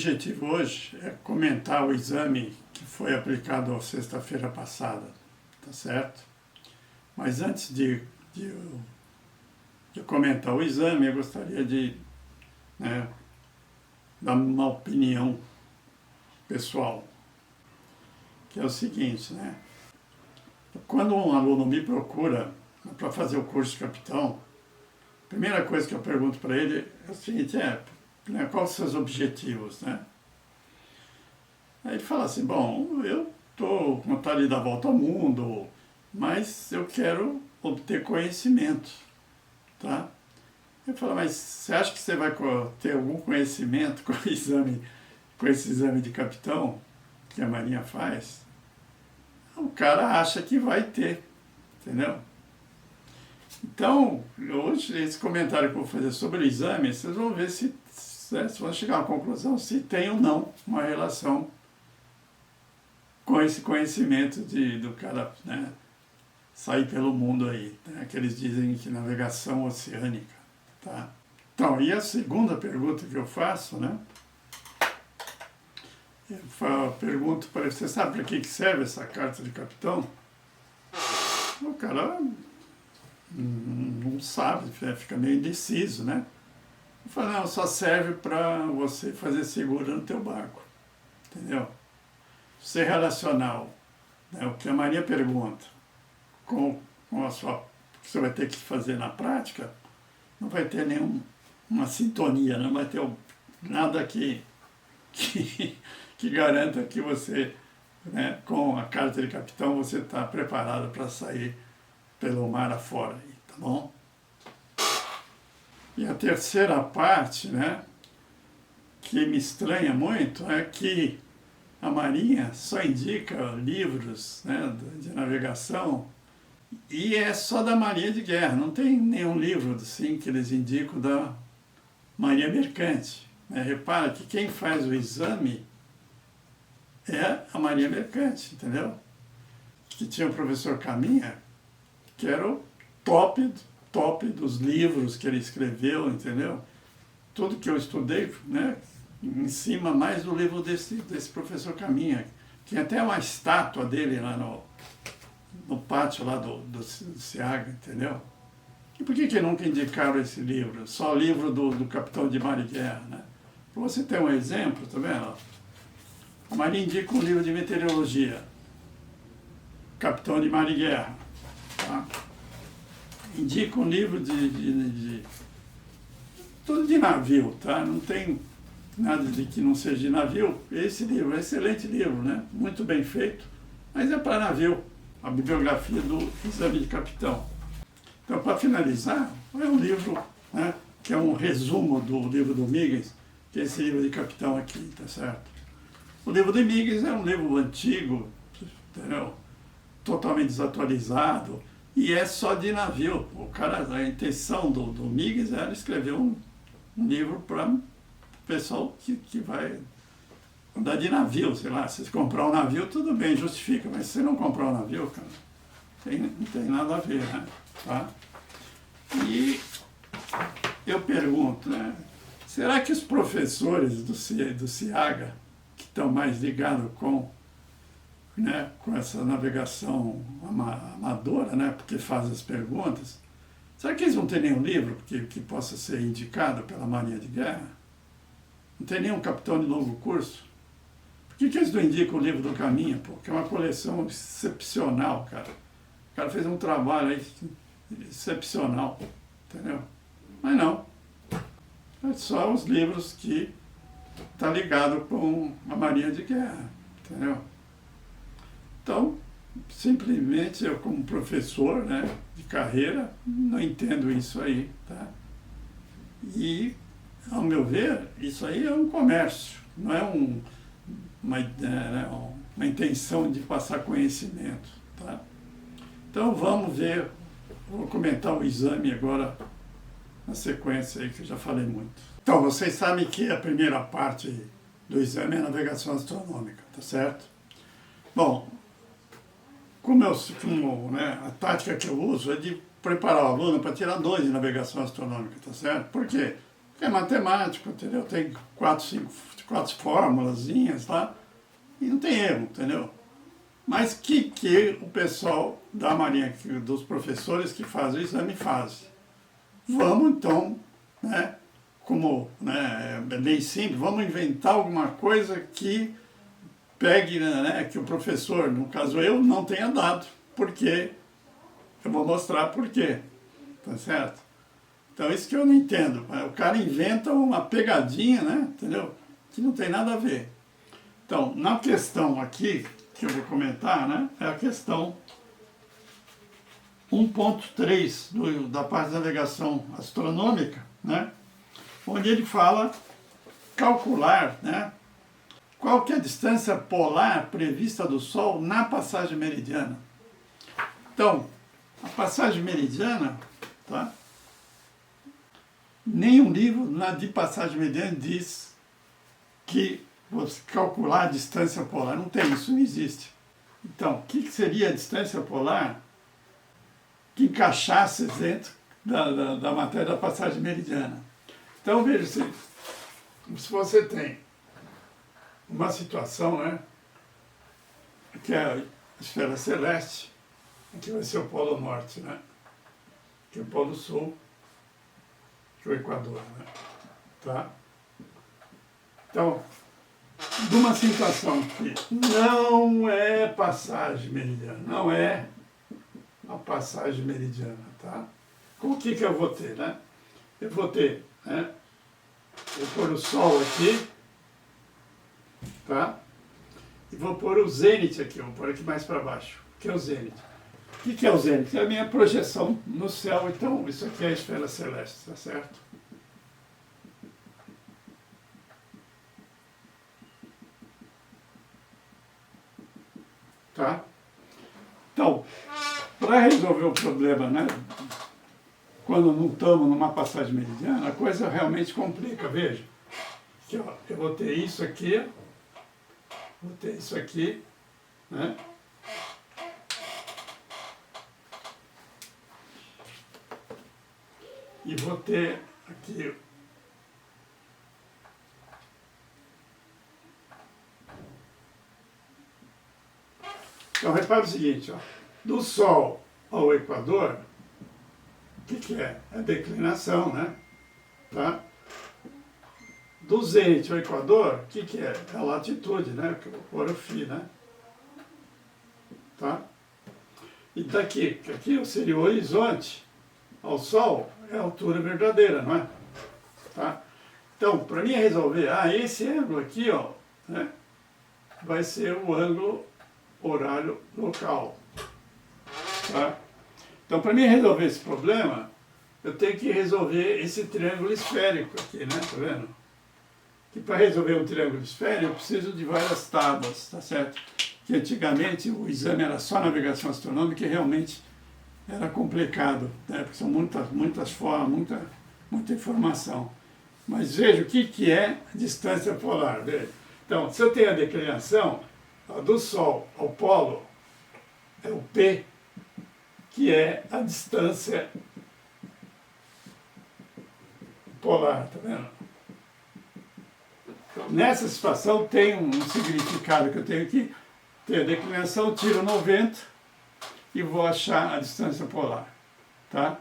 objetivo hoje é comentar o exame que foi aplicado sexta-feira passada, tá certo? Mas antes de comentar o exame, eu gostaria de dar uma opinião pessoal, que é o seguinte, né? Quando um aluno me procura para fazer o curso de capitão, a primeira coisa que eu pergunto para ele é o seguinte, quais os seus objetivos, né? Aí ele fala assim, bom, eu estou com vontade de dar a volta ao mundo, mas eu quero obter conhecimento, tá? Eu falo, mas você acha que você vai ter algum conhecimento com esse exame de capitão que a Marinha faz? O cara acha que vai ter, entendeu? Então, hoje, esse comentário que eu vou fazer sobre o exame, vocês vão ver se vão chegar a uma conclusão se tem ou não uma relação com esse conhecimento do cara, né, sair pelo mundo aí, né, que eles dizem que navegação oceânica, tá? Então, e a segunda pergunta que eu faço, né, eu pergunto para você, sabe para que serve essa carta de capitão? O cara não sabe, fica meio indeciso, né? Eu falo, não, só serve para você fazer seguro no teu barco, entendeu? Ser relacional, né, o que a Maria pergunta, com o que você vai ter que fazer na prática, não vai ter nenhuma sintonia, não vai ter nada que garanta que você, né, com a carta de capitão, você está preparado para sair pelo mar afora, tá bom? E a terceira parte, né, que me estranha muito, é que a Marinha só indica livros, né, de navegação e é só da Marinha de Guerra, não tem nenhum livro assim, que eles indicam da Marinha Mercante. Repara que quem faz o exame é a Marinha Mercante, entendeu? Que tinha o professor Caminha, que era o top dos livros que ele escreveu, entendeu? Tudo que eu estudei, né, em cima mais do livro desse professor Caminha. Tinha até uma estátua dele lá no pátio lá do SEAG, entendeu? E por que nunca indicaram esse livro? Só o livro do capitão de mar e guerra, né? Para você ter um exemplo, tá vendo? A Marinha indica um livro de meteorologia, capitão de mar e guerra, tá? Indica um livro tudo de navio, tá? Não tem nada de que não seja de navio. Esse livro é um excelente livro, né? Muito bem feito, mas é para navio, a bibliografia do exame de capitão. Então, para finalizar, é um livro, né, que é um resumo do livro do Míguez, que é esse livro de capitão aqui, tá certo? O livro de Míguez é um livro antigo, entendeu? Totalmente desatualizado, e é só de navio. O cara, a intenção do Míguez era escrever um livro para o pessoal que vai andar de navio, sei lá. Se você comprar um navio, tudo bem, justifica, mas se você não comprar um navio, cara, não tem nada a ver, né? Tá? E eu pergunto, né, será que os professores do SEAGA, que estão mais ligados com essa navegação amadora, né, porque fazem as perguntas, será que eles não têm nenhum livro que possa ser indicado pela Marinha de Guerra? Não tem nenhum capitão de longo curso? Por que eles não indicam o livro do Caminha, pô? Que é uma coleção excepcional, cara. O cara fez um trabalho aí excepcional, entendeu? Mas não. É só os livros que estão ligados com a Marinha de Guerra, entendeu? Então, simplesmente eu, como professor, né, de carreira, não entendo isso aí, tá? E, ao meu ver, isso aí é um comércio, não é uma intenção de passar conhecimento, tá? Então, vamos ver, vou comentar o exame agora, na sequência aí, que eu já falei muito. Então, vocês sabem que a primeira parte do exame é a navegação astronômica, tá certo? Bom, a tática que eu uso é de preparar o aluno para tirar 2 de navegação astronômica, tá certo? Por quê? É matemático, entendeu? Tem 4 fórmulazinhas lá, e não tem erro, entendeu? Mas que o pessoal da Marinha, dos professores que fazem o exame faz? Vamos então, né, como né, é bem simples, vamos inventar alguma coisa que pegue, né, que o professor, no caso eu, não tenha dado, porque eu vou mostrar por quê, tá certo? Então isso que eu não entendo, o cara inventa uma pegadinha, né, entendeu? Que não tem nada a ver. Então, na questão aqui, que eu vou comentar, né, é a questão 1.3 da parte de navegação astronômica, né, onde ele fala calcular, né, qual que é a distância polar prevista do Sol na passagem meridiana. Então, a passagem meridiana, tá? Nenhum livro de passagem meridiana diz que você calcular a distância polar. Não tem, isso não existe. Então, o que seria a distância polar que encaixasse dentro da matéria da passagem meridiana? Então, veja, se você tem uma situação, né, que é a esfera celeste, aqui vai ser o Polo Norte, né, que é o Polo Sul, que é o Equador, né, tá? Então, de uma situação que não é passagem meridiana, não é a passagem meridiana, tá? Com o que eu vou ter, né? Eu vou ter, né, vou pôr o Sol aqui, tá? E vou pôr o zênite aqui, vou pôr aqui mais para baixo, que é o zênite. O que é o zênite? É a minha projeção no céu, então isso aqui é a esfera celeste, tá certo? Tá? Então, para resolver o problema, né, quando não estamos numa passagem meridiana, a coisa realmente complica, veja. Aqui, ó, eu vou ter isso aqui, né? E vou ter aqui então repara o seguinte, ó, do Sol ao Equador, o que é? É a declinação, né? Tá? Do zênite ao Equador, o que é? É a latitude, né? Que eu vou pôr o φ, né? Tá? E daqui, que aqui seria o horizonte ao Sol, é a altura verdadeira, não é? Tá? Então, para mim resolver, esse ângulo aqui, ó, né, vai ser o ângulo horário local. Tá? Então, para mim resolver esse problema, eu tenho que resolver esse triângulo esférico aqui, né? Tá vendo? Que para resolver um triângulo esférico, eu preciso de várias tábuas, tá certo? Que antigamente o exame era só navegação astronômica e realmente era complicado, né? Porque são muitas formas, muita informação. Mas veja o que é a distância polar. Veja. Então, se eu tenho a declinação do Sol ao polo, é o P, que é a distância polar, tá vendo? Então, nessa situação tem um significado que eu tenho que ter a declinação, tiro 90 e vou achar a distância polar, tá?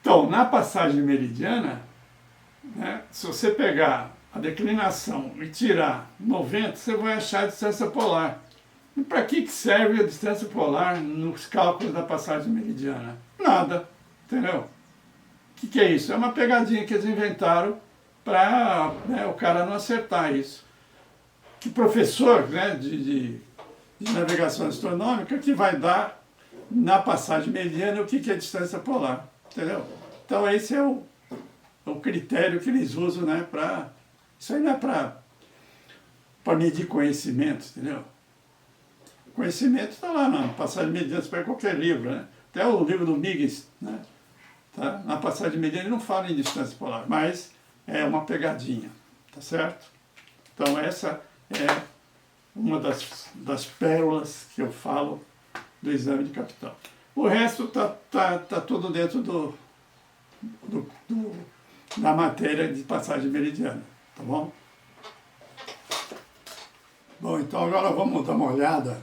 Então, na passagem meridiana, né, se você pegar a declinação e tirar 90, você vai achar a distância polar. E para que serve a distância polar nos cálculos da passagem meridiana? Nada, entendeu? O que é isso? É uma pegadinha que eles inventaram para, né, o cara não acertar isso. Que professor, né, de navegação astronômica que vai dar na passagem meridiana o que é a distância polar, entendeu? Então esse é o critério que eles usam, né, para... Isso aí não é para medir conhecimento, entendeu? Conhecimento está lá na passagem meridiana, você pega qualquer livro, né? Até o livro do Migues, né? Tá? Na passagem meridiana ele não fala em distância polar, mas é uma pegadinha, tá certo? Então essa é uma das pérolas que eu falo do exame de capital. O resto tá tudo dentro da matéria de passagem meridiana, tá bom? Bom, então agora vamos dar uma olhada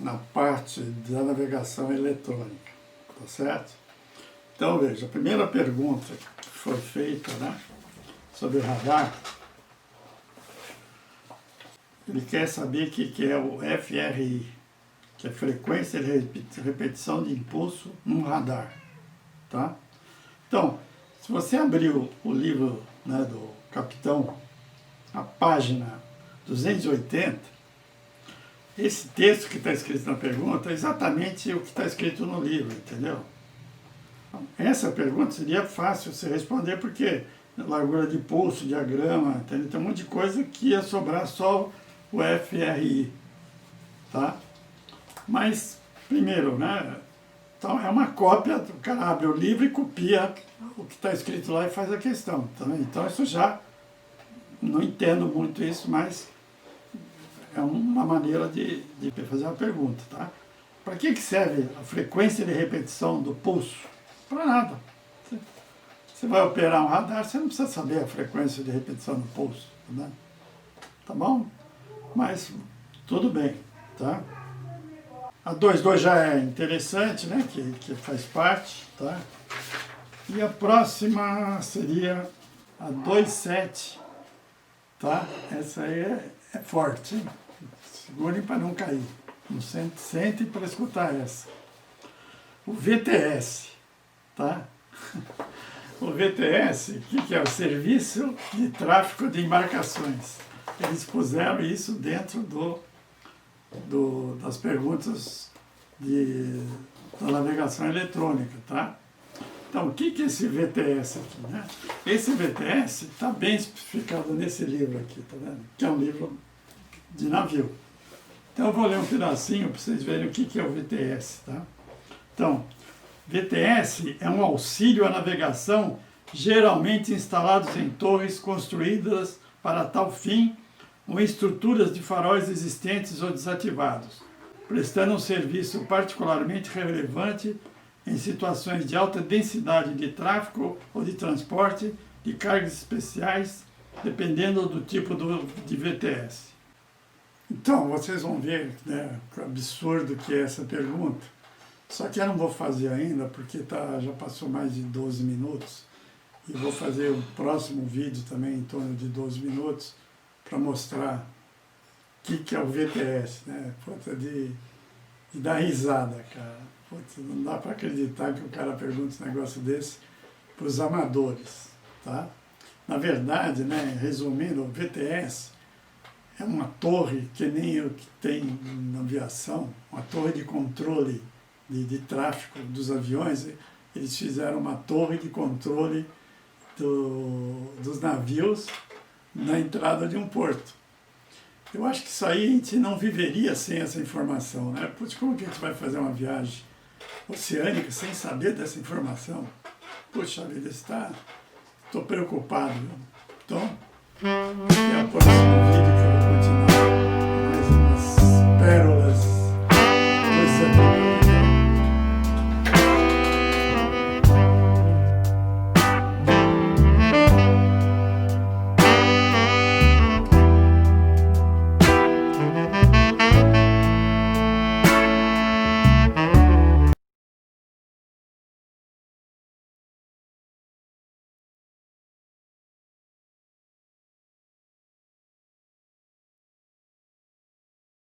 na parte da navegação eletrônica, tá certo? Então veja, a primeira pergunta que foi feita, né, sobre o radar, ele quer saber o que é o FRI, que é frequência de repetição de impulso num radar, tá? Então, se você abrir o livro, né, do Capitão, a página 280, esse texto que está escrito na pergunta é exatamente o que está escrito no livro, entendeu? Essa pergunta seria fácil você responder porque largura de pulso, diagrama, entendeu? Tem um monte de coisa que ia sobrar só o FRI, tá? Mas, primeiro, né? Então é uma cópia, o cara abre o livro e copia o que está escrito lá e faz a questão, tá? Então isso já, não entendo muito isso, mas é uma maneira de fazer uma pergunta, tá? Para que serve a frequência de repetição do pulso? Para nada. Você vai operar um radar, você não precisa saber a frequência de repetição do pulso, né? Tá bom? Mas tudo bem, tá? A 2.2 já é interessante, né? Que faz parte, tá? E a próxima seria a 2.7, tá? Essa aí é forte, hein? Segurem para não cair. Não sentem para escutar essa. O VTS, tá? O VTS, o que é? O Serviço de Tráfego de Embarcações. Eles puseram isso dentro das perguntas da navegação eletrônica, tá? Então, o que é esse VTS aqui, né? Esse VTS está bem especificado nesse livro aqui, tá vendo? Que é um livro de navio. Então, eu vou ler um pedacinho para vocês verem o que é o VTS, tá? Então, VTS é um auxílio à navegação geralmente instalados em torres construídas para tal fim ou em estruturas de faróis existentes ou desativados, prestando um serviço particularmente relevante em situações de alta densidade de tráfego ou de transporte de cargas especiais, dependendo do tipo de VTS. Então, vocês vão ver, né, o absurdo que é essa pergunta. Só que eu não vou fazer ainda, porque já passou mais de 12 minutos. E vou fazer o próximo vídeo também em torno de 12 minutos para mostrar o que é o VTS, né? Puta, de dar risada, cara. Puta, não dá para acreditar que o cara pergunta um negócio desse para os amadores, tá? Na verdade, né, resumindo, o VTS é uma torre que nem o que tem na aviação, uma torre de controle de tráfego dos aviões. Eles fizeram uma torre de controle dos navios na entrada de um porto. Eu acho que isso aí a gente não viveria sem essa informação, né? Putz, como que a gente vai fazer uma viagem oceânica sem saber dessa informação? Puxa vida, estou preocupado. Viu? Então, até o próximo vídeo.